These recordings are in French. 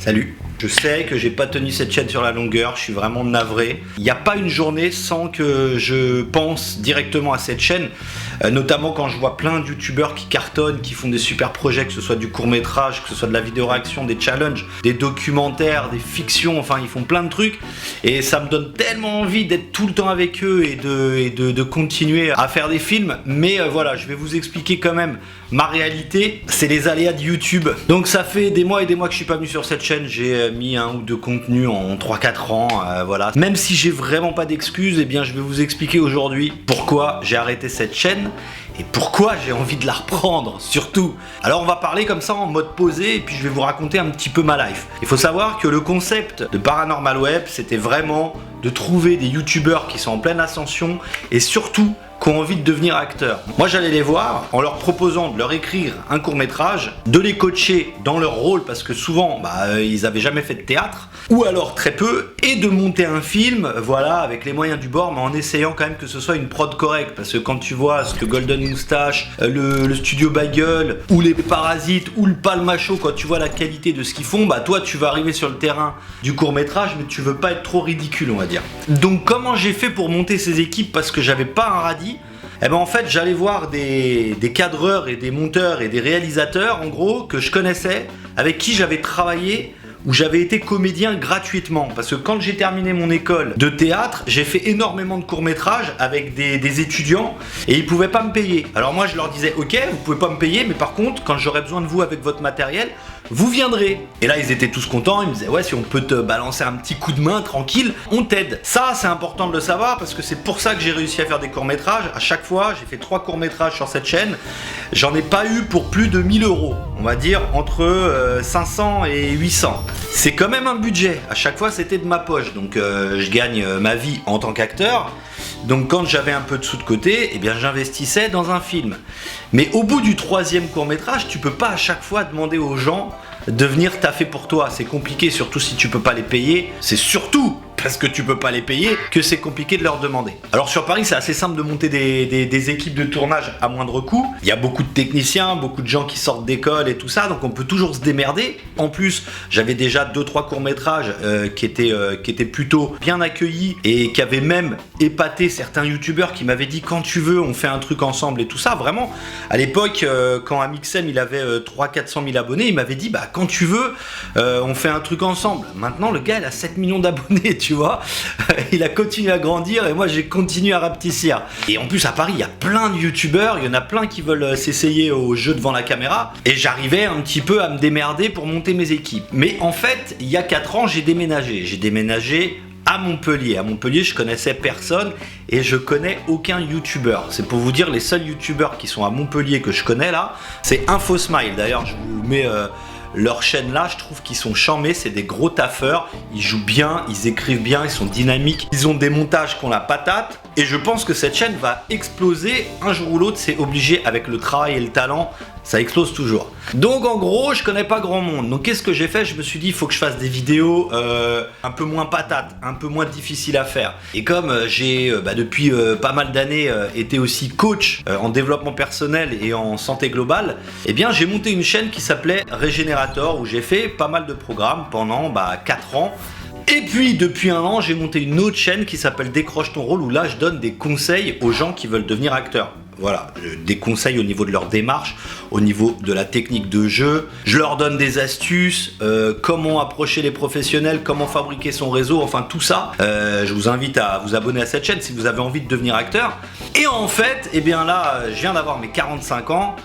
Salut. Je sais que j'ai pas tenu cette chaîne sur la longueur, je suis vraiment navré. Il n'y a pas une journée sans que je pense directement à cette chaîne, notamment quand je vois plein de youtubeurs qui cartonnent, qui font des super projets, que ce soit du court-métrage, que ce soit de la vidéo-réaction, des challenges, des documentaires, des fictions, enfin ils font plein de trucs et ça me donne tellement envie d'être tout le temps avec eux et de continuer à faire des films. Mais voilà, je vais vous expliquer quand même ma réalité, c'est les aléas de YouTube. Donc ça fait des mois et des mois que je suis pas venu sur cette chaîne, j'ai mis un ou deux contenus en 3-4 ans, voilà. Même si j'ai vraiment pas d'excuses, eh bien je vais vous expliquer aujourd'hui pourquoi j'ai arrêté cette chaîne et pourquoi j'ai envie de la reprendre, surtout. Alors on va parler comme ça en mode posé et puis je vais vous raconter un petit peu ma life. Il faut savoir que le concept de Paranormal Web, c'était vraiment de trouver des youtubeurs qui sont en pleine ascension et surtout qui ont envie de devenir acteurs. Moi j'allais les voir en leur proposant de leur écrire un court-métrage, de les coacher dans leur rôle parce que souvent ils avaient jamais fait de théâtre ou alors très peu, et de monter un film, voilà, avec les moyens du bord, mais en essayant quand même que ce soit une prod correcte, parce que quand tu vois ce que Golden Moustache, le studio Bagel ou les Parasites ou le Palmacho, quand tu vois la qualité de ce qu'ils font, bah toi tu vas arriver sur le terrain du court-métrage mais tu veux pas être trop ridicule, on va dire. Donc comment j'ai fait pour monter ces équipes, parce que j'avais pas un radis? Eh ben en fait j'allais voir des cadreurs et des monteurs et des réalisateurs en gros que je connaissais, avec qui j'avais travaillé, où j'avais été comédien gratuitement, parce que quand j'ai terminé mon école de théâtre, j'ai fait énormément de courts-métrages avec des étudiants et ils pouvaient pas me payer. Alors moi je leur disais ok, vous pouvez pas me payer, mais par contre quand j'aurai besoin de vous avec votre matériel, vous viendrez. Et là ils étaient tous contents, ils me disaient ouais, si on peut te balancer un petit coup de main tranquille, on t'aide. Ça c'est important de le savoir parce que c'est pour ça que j'ai réussi à faire des courts-métrages. À chaque fois j'ai fait 3 courts-métrages sur cette chaîne, j'en ai pas eu pour plus de 1000 €, on va dire entre 500 et 800. C'est quand même un budget, à chaque fois c'était de ma poche, donc je gagne ma vie en tant qu'acteur. Donc quand j'avais un peu de sous de côté, eh bien j'investissais dans un film. Mais au bout du 3e court-métrage, tu peux pas à chaque fois demander aux gens de venir taffer pour toi. C'est compliqué, surtout si tu peux pas les payer. C'est surtout parce que tu peux pas les payer que c'est compliqué de leur demander. Alors sur Paris, c'est assez simple de monter des équipes de tournage à moindre coût. Il y a beaucoup de techniciens, beaucoup de gens qui sortent d'école et tout ça, donc on peut toujours se démerder. En plus, j'avais déjà 2-3 courts-métrages qui étaient plutôt bien accueillis et qui avaient même épaté certains youtubeurs qui m'avaient dit quand tu veux, on fait un truc ensemble et tout ça. Vraiment, à l'époque, quand Amixem il avait 300-400 000 abonnés, il m'avait dit bah quand tu veux, on fait un truc ensemble. Maintenant, le gars il a 7 millions d'abonnés, tu vois, il a continué à grandir et moi j'ai continué à rapetissir. Et en plus à Paris il y a plein de youtubeurs, il y en a plein qui veulent s'essayer au jeu devant la caméra et j'arrivais un petit peu à me démerder pour monter mes équipes. Mais en fait il y a 4 ans j'ai déménagé à Montpellier. À Montpellier je connaissais personne et je connais aucun youtubeur. C'est pour vous dire, les seuls youtubeurs qui sont à Montpellier que je connais là, c'est InfoSmile. D'ailleurs je vous mets leur chaîne là, je trouve qu'ils sont charmés, c'est des gros taffeurs, ils jouent bien, ils écrivent bien, ils sont dynamiques, ils ont des montages qui ont la patate et je pense que cette chaîne va exploser un jour ou l'autre, c'est obligé, avec le travail et le talent, ça explose toujours. Donc en gros, je connais pas grand monde. Donc qu'est-ce que j'ai fait? Je me suis dit, il faut que je fasse des vidéos un peu moins patates, un peu moins difficiles à faire. Et comme j'ai depuis pas mal d'années été aussi coach en développement personnel et en santé globale, eh bien j'ai monté une chaîne qui s'appelait Régénérateur où j'ai fait pas mal de programmes pendant 4 ans. Et puis depuis un an, j'ai monté une autre chaîne qui s'appelle Décroche ton rôle où là je donne des conseils aux gens qui veulent devenir acteurs. Voilà, des conseils au niveau de leur démarche, au niveau de la technique de jeu. Je leur donne des astuces, comment approcher les professionnels, comment fabriquer son réseau, enfin tout ça. Je vous invite à vous abonner à cette chaîne si vous avez envie de devenir acteur. Et en fait, eh bien là, je viens d'avoir mes 45 ans.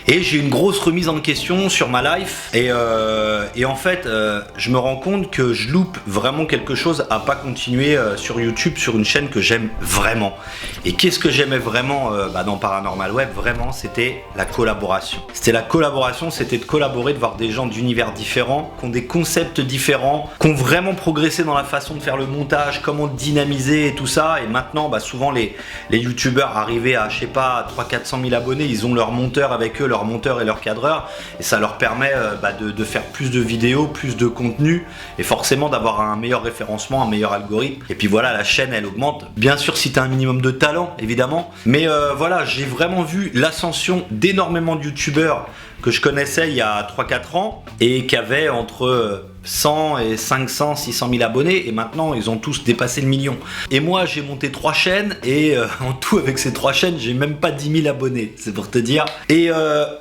Et j'ai une grosse remise en question sur ma life et en fait je me rends compte que je loupe vraiment quelque chose à pas continuer sur YouTube, sur une chaîne que j'aime vraiment. Et qu'est-ce que j'aimais vraiment dans Paranormal Web? Vraiment c'était la collaboration. C'était de collaborer, de voir des gens d'univers différents, qui ont des concepts différents, qui ont vraiment progressé dans la façon de faire le montage, comment dynamiser et tout ça. Et maintenant souvent les youtubeurs arrivés à je sais pas 300-400 000 abonnés, ils ont leur monteur avec eux, leur monteur et leur cadreur et ça leur permet de faire plus de vidéos, plus de contenu et forcément d'avoir un meilleur référencement, un meilleur algorithme et puis voilà, la chaîne elle augmente, bien sûr si tu as un minimum de talent évidemment, mais voilà, j'ai vraiment vu l'ascension d'énormément de youtubeurs que je connaissais il y a 3-4 ans et qui avaient entre 100 et 500, 600 000 abonnés et maintenant ils ont tous dépassé le million. Et moi j'ai monté 3 chaînes et en tout avec ces 3 chaînes j'ai même pas 10 000 abonnés, c'est pour te dire. Et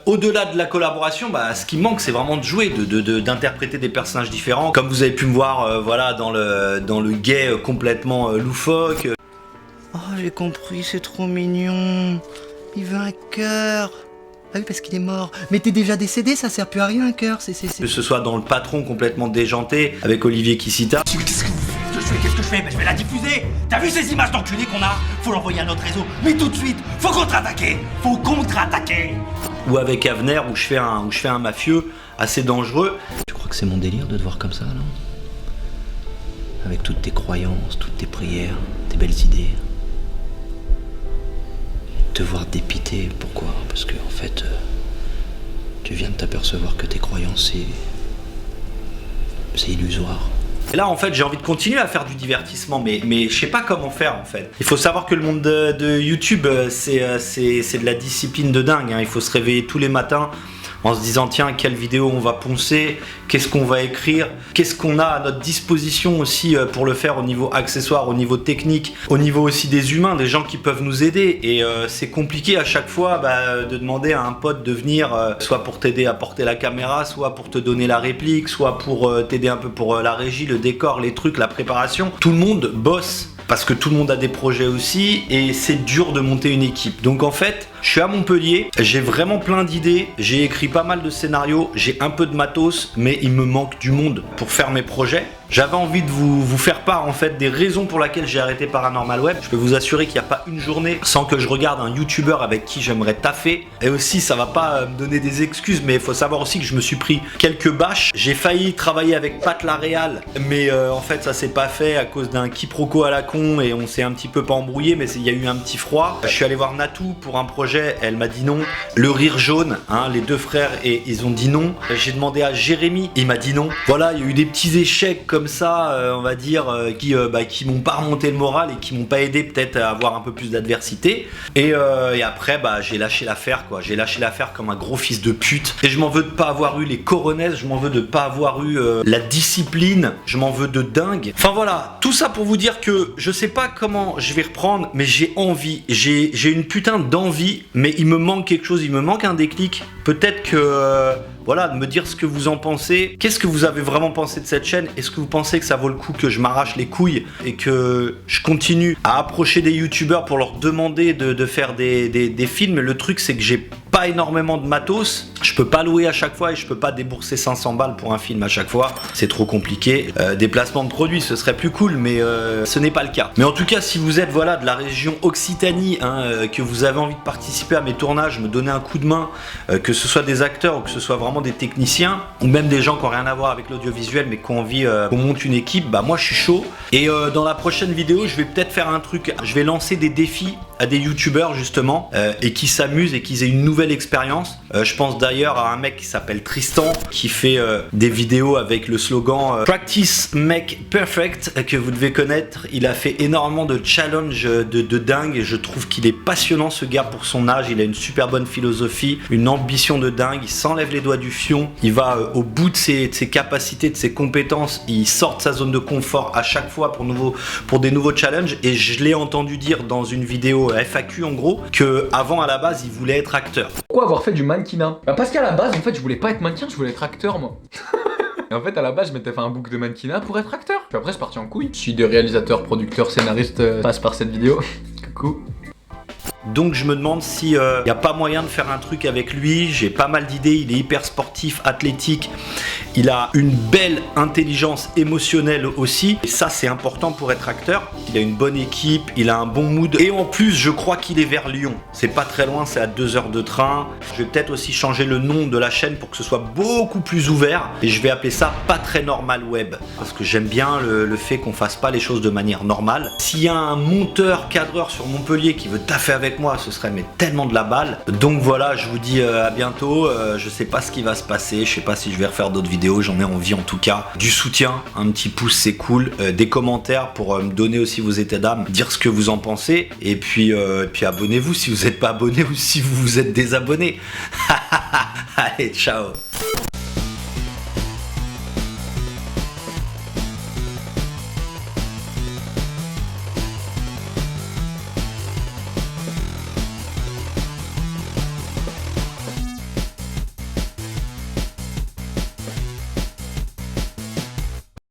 au-delà de la collaboration, bah, ce qui me manque c'est vraiment de jouer, d'interpréter des personnages différents. Comme vous avez pu me voir voilà, dans le gay complètement loufoque. Oh j'ai compris, c'est trop mignon. Il veut un cœur. Ah oui, parce qu'il est mort. Mais t'es déjà décédé, ça sert plus à rien un cœur. Que ce soit dans le patron complètement déjanté avec Olivier Kissita. Qu'est-ce que je fais? Je vais la diffuser. T'as vu ces images d'enculés qu'on a? Faut l'envoyer à notre réseau. Mais tout de suite, faut contre-attaquer. Faut contre-attaquer. Ou avec Avner où je fais un mafieux assez dangereux. Tu crois que c'est mon délire de te voir comme ça, non? Avec toutes tes croyances, toutes tes prières, tes belles idées. Te voir dépité, pourquoi? Parce que en fait, tu viens de t'apercevoir que tes croyances, c'est illusoire. Et là en fait j'ai envie de continuer à faire du divertissement mais je sais pas comment faire en fait. Il faut savoir que le monde de YouTube c'est de la discipline de dingue, hein. Il faut se réveiller tous les matins en se disant tiens quelle vidéo on va poncer, qu'est-ce qu'on va écrire, qu'est-ce qu'on a à notre disposition aussi pour le faire au niveau accessoire, au niveau technique, au niveau aussi des humains, des gens qui peuvent nous aider. Et c'est compliqué à chaque fois de demander à un pote de venir soit pour t'aider à porter la caméra, soit pour te donner la réplique, soit pour t'aider un peu pour la régie, le décor, les trucs, la préparation. Tout le monde bosse parce que tout le monde a des projets aussi et c'est dur de monter une équipe. Donc en fait, je suis à Montpellier, j'ai vraiment plein d'idées, j'ai écrit pas mal de scénarios, j'ai un peu de matos, mais il me manque du monde pour faire mes projets. J'avais envie de vous faire part en fait des raisons pour lesquelles j'ai arrêté Paranormal Web. Je peux vous assurer qu'il n'y a pas une journée sans que je regarde un youtubeur avec qui j'aimerais taffer. Et aussi ça va pas me donner des excuses, mais il faut savoir aussi que je me suis pris quelques bâches. J'ai failli travailler avec Pat Laréal, mais en fait ça s'est pas fait à cause d'un quiproquo à la con et on s'est un petit peu pas embrouillé, mais il y a eu un petit froid. Je suis allé voir Natou pour un projet, elle m'a dit non. Le Rire Jaune, hein, les deux frères, et ils ont dit non. J'ai demandé à Jérémy, il m'a dit non. Voilà, il y a eu des petits échecs comme ça, on va dire, qui m'ont pas remonté le moral et qui m'ont pas aidé peut-être à avoir un peu plus d'adversité. Et après, j'ai lâché l'affaire, quoi. J'ai lâché l'affaire comme un gros fils de pute. Et je m'en veux de pas avoir eu les coronets, je m'en veux de pas avoir eu la discipline, je m'en veux de dingue. Enfin voilà, tout ça pour vous dire que je sais pas comment je vais reprendre, mais j'ai envie, j'ai une putain d'envie, mais il me manque quelque chose, il me manque un déclic. Peut-être que voilà, de me dire ce que vous en pensez. Qu'est-ce que vous avez vraiment pensé de cette chaîne? Est-ce que vous pensez que ça vaut le coup que je m'arrache les couilles et que je continue à approcher des youtubeurs pour leur demander de faire des films? Le truc c'est que j'ai pas énormément de matos, je peux pas louer à chaque fois et je peux pas débourser 500 balles pour un film à chaque fois, c'est trop compliqué. Des placements de produits ce serait plus cool, mais ce n'est pas le cas. Mais en tout cas si vous êtes voilà de la région Occitanie, hein, que vous avez envie de participer à mes tournages, me donner un coup de main, que ce soit des acteurs ou que ce soit vraiment des techniciens ou même des gens qui n'ont rien à voir avec l'audiovisuel mais qui ont envie qu'on monte une équipe, bah moi je suis chaud. Et dans la prochaine vidéo je vais peut-être faire un truc, je vais lancer des défis à des youtubeurs justement et qui s'amusent et qui aient une nouvelle expérience. Je pense d'ailleurs à un mec qui s'appelle Tristan qui fait des vidéos avec le slogan Practice Make Perfect que vous devez connaître. Il a fait énormément de challenges de dingue et je trouve qu'il est passionnant ce gars pour son âge. Il a une super bonne philosophie, une ambition de dingue, il s'enlève les doigts du fion, il va au bout de ses capacités, de ses compétences, il sort de sa zone de confort à chaque fois pour des nouveaux challenges. Et je l'ai entendu dire dans une vidéo FAQ en gros que avant à la base il voulait être acteur. Pourquoi avoir fait du mannequinat? Bah parce qu'à la base en fait je voulais pas être mannequin, je voulais être acteur moi. Et en fait à la base je m'étais fait un book de mannequinat pour être acteur. Puis après je suis parti en couille. Je suis de réalisateur, producteur, scénariste, passe par cette vidéo. Coucou. Donc je me demande s'il n'y a pas moyen de faire un truc avec lui. J'ai pas mal d'idées, il est hyper sportif, athlétique, il a une belle intelligence émotionnelle aussi. Et ça c'est important pour être acteur. Il a une bonne équipe, il a un bon mood. Et en plus je crois qu'il est vers Lyon. C'est pas très loin, c'est à 2 heures de train. Je vais peut-être aussi changer le nom de la chaîne pour que ce soit beaucoup plus ouvert. Et je vais appeler ça Pas Très Normal Web. Parce que j'aime bien le fait qu'on fasse pas les choses de manière normale. S'il y a un monteur, cadreur sur Montpellier qui veut taffer avec moi, ce serait mais tellement de la balle. Donc voilà, je vous dis à bientôt. Je sais pas ce qui va se passer, je sais pas si je vais refaire d'autres vidéos, j'en ai envie en tout cas. Du soutien, un petit pouce c'est cool, des commentaires pour me donner aussi vos états d'âme, dire ce que vous en pensez, et puis abonnez-vous si vous n'êtes pas abonné ou si vous vous êtes désabonné. Allez, ciao.